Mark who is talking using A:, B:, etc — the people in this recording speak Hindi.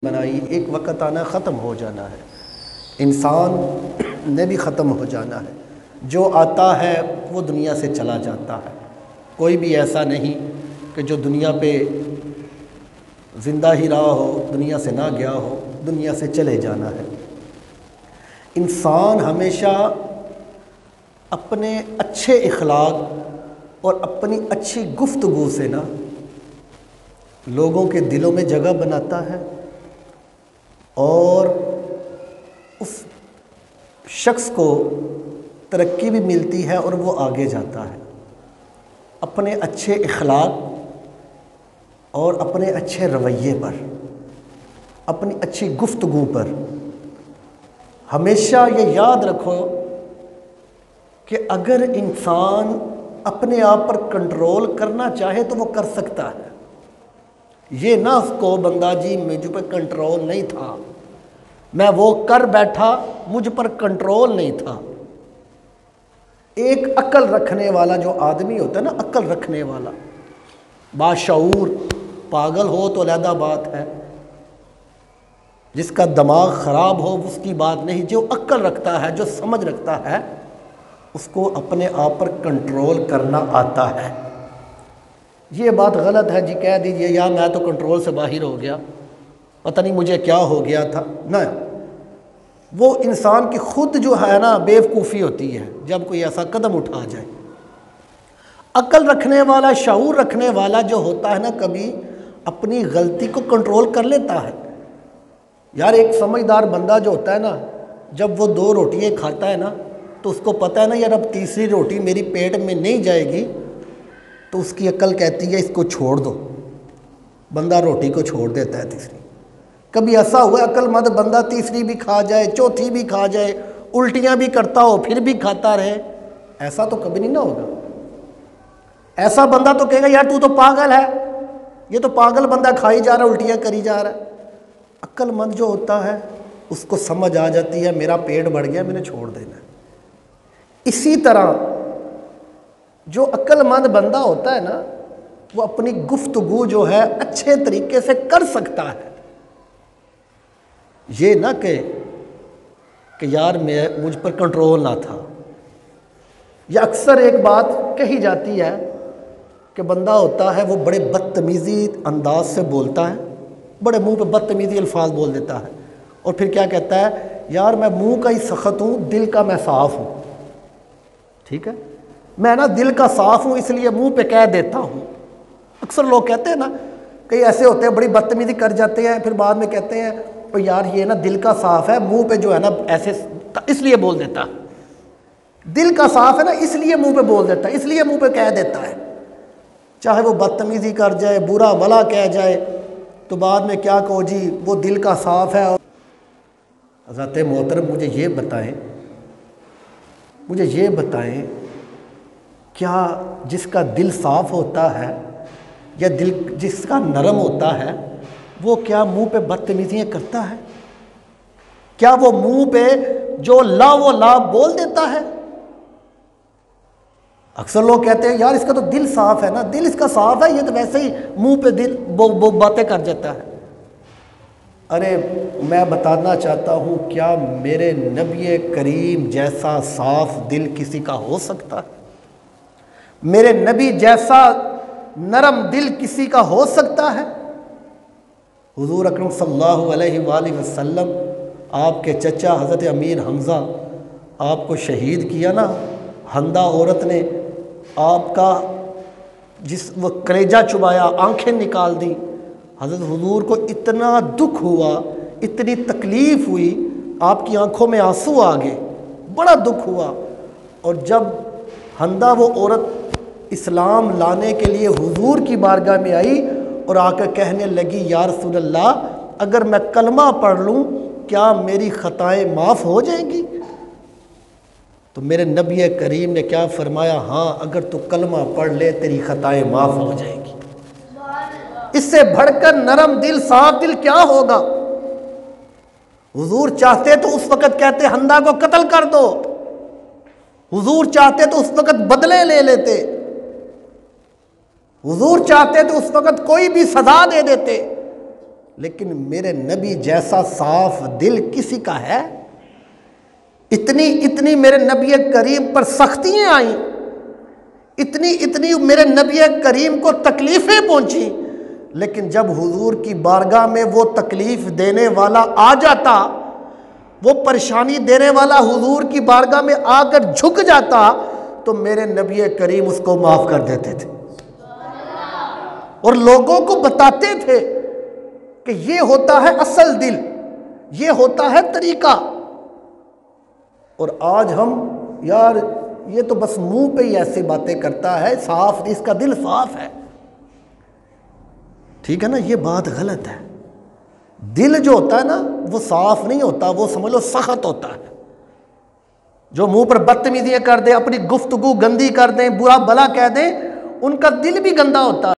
A: बनाई, एक वक़्त आना ख़त्म हो जाना है। इंसान ने भी ख़त्म हो जाना है। जो आता है वो दुनिया से चला जाता है। कोई भी ऐसा नहीं कि जो दुनिया पे ज़िंदा ही रहा हो, दुनिया से ना गया हो, दुनिया से चले जाना है। इंसान हमेशा अपने अच्छे इखलाक और अपनी अच्छी गुफ्तगू से ना लोगों के दिलों में जगह बनाता है और उस शख्स को तरक्की भी मिलती है और वो आगे जाता है। अपने अच्छे इखलाक और अपने अच्छे रवैये पर, अपनी अच्छी गुफ्तगू पर हमेशा ये याद रखो कि अगर इंसान अपने आप पर कंट्रोल करना चाहे तो वो कर सकता है। ये ना उसको बंदा जी मुझ पर कंट्रोल नहीं था, मैं वो कर बैठा, मुझ पर कंट्रोल नहीं था। एक अक्ल रखने वाला जो आदमी होता है ना, अक्ल रखने वाला, बाशऊर, पागल हो तो अलहदा बात है, जिसका दिमाग ख़राब हो उसकी बात नहीं। जो अक्ल रखता है, जो समझ रखता है, उसको अपने आप पर कंट्रोल करना आता है। ये बात गलत है जी, कह दीजिए यार मैं तो कंट्रोल से बाहर हो गया, पता नहीं मुझे क्या हो गया था ना। वो इंसान की खुद जो है ना बेवकूफ़ी होती है जब कोई ऐसा कदम उठा जाए। अक्ल रखने वाला, शऊर रखने वाला जो होता है ना, कभी अपनी गलती को कंट्रोल कर लेता है। यार एक समझदार बंदा जो होता है ना, जब वो 2 रोटियाँ खाता है ना तो उसको पता है ना यार अब तीसरी रोटी मेरी पेट में नहीं जाएगी, तो उसकी अक्ल कहती है इसको छोड़ दो। बंदा रोटी को छोड़ देता है तीसरी। कभी ऐसा हुआ अक्लमंद बंदा तीसरी भी खा जाए, चौथी भी खा जाए, उल्टियाँ भी करता हो फिर भी खाता रहे? ऐसा तो कभी नहीं ना होगा। ऐसा बंदा तो कहेगा यार तू तो पागल है, ये तो पागल बंदा खाई जा रहा है, उल्टियाँ करी जा रहा है। अक्लमंद जो होता है उसको समझ आ जाती है मेरा पेट बढ़ गया, मैंने छोड़ देना है। इसी तरह जो अक्लमंद बंदा होता है ना, वो अपनी गुफ्तगू जो है अच्छे तरीके से कर सकता है। ये ना कि यार मैं मुझ पर कंट्रोल ना था। यह अक्सर एक बात कही जाती है कि बंदा होता है वो बड़े बदतमीज़ी अंदाज से बोलता है, बड़े मुंह पे बदतमीज़ी अल्फाज बोल देता है और फिर क्या कहता है, यार मैं मुंह का ही सख्त हूँ, दिल का मैं साफ़ हूँ। ठीक है, मैं ना दिल का साफ़ हूँ इसलिए मुंह पे कह देता हूँ। अक्सर लोग कहते हैं ना, कई ऐसे होते हैं बड़ी बदतमीज़ी कर जाते हैं, फिर बाद में कहते हैं तो यार ये ना दिल का साफ़ है, मुंह पे जो है ना ऐसे इसलिए बोल देता। दिल का साफ़ है ना इसलिए मुंह पे बोल देता है, इसलिए मुंह पे कह देता है। चाहे वो बदतमीज़ी कर जाए, बुरा भला कह जाए, तो बाद में क्या कहो जी वो दिल का साफ़ है। हज़रत मोहतरम मुझे ये बताएं क्या जिसका दिल साफ़ होता है या दिल जिसका नरम होता है, वो क्या मुंह पे बदतमीज़ियाँ करता है? क्या वो मुंह पे जो ला वो ला बोल देता है? अक्सर लोग कहते हैं यार इसका तो दिल साफ़ है ना, दिल इसका साफ़ है, ये तो वैसे ही मुंह पे दिल वो बातें कर जाता है। अरे मैं बताना चाहता हूँ, क्या मेरे नबी करीम जैसा साफ़ दिल किसी का हो सकता है? मेरे नबी जैसा नरम दिल किसी का हो सकता है? हुज़ूर अकरम सल्लल्लाहु अलैहि वसल्लम, आपके चचा हज़रत अमीर हमज़ा, आपको शहीद किया ना हंदा औरत ने, आपका जिस वो कलेजा चुबाया, आंखें निकाल दी। हज़रत हुज़ूर को इतना दुख हुआ, इतनी तकलीफ़ हुई, आपकी आंखों में आंसू आ गए, बड़ा दुख हुआ। और जब हंदा वो औरत इस्लाम लाने के लिए हुज़ूर की बारगाह में आई और आकर कहने लगी या रसूल अल्लाह, अगर मैं कलमा पढ़ लूँ क्या मेरी ख़ताएँ माफ़ हो जाएंगी? तो मेरे नबी करीम ने क्या फरमाया, हाँ अगर तू कलमा पढ़ ले तेरी ख़ताएँ माफ़ हो जाएंगी। इससे बढ़कर नरम दिल, साफ दिल क्या होगा? हुजूर चाहते तो उस वक़्त कहते हंदा को कत्ल कर दो, हुजूर चाहते तो उस वक़्त बदले ले लेते, हुजूर चाहते तो उस वक़्त कोई भी सजा दे देते, लेकिन मेरे नबी जैसा साफ दिल किसी का है? इतनी इतनी मेरे नबी करीम पर सख्तियां आई, इतनी इतनी मेरे नबी करीम को तकलीफ़ें पहुंची, लेकिन जब हुजूर की बारगाह में वो तकलीफ़ देने वाला आ जाता, वो परेशानी देने वाला हुजूर की बारगाह में आकर झुक जाता, तो मेरे नबी करीम उसको माफ़ कर देते थे और लोगों को बताते थे कि ये होता है असल दिल, ये होता है तरीका। और आज हम, यार ये तो बस मुंह पे ही ऐसी बातें करता है, साफ इसका दिल साफ है, ठीक है ना? ये बात गलत है। दिल जो होता है ना वो साफ नहीं होता, वो समझ लो सख्त होता है। जो मुंह पर बदतमीजियां कर दें, अपनी गुफ्तगू गंदी कर दें, बुरा भला कह दें, उनका दिल भी गंदा होता है।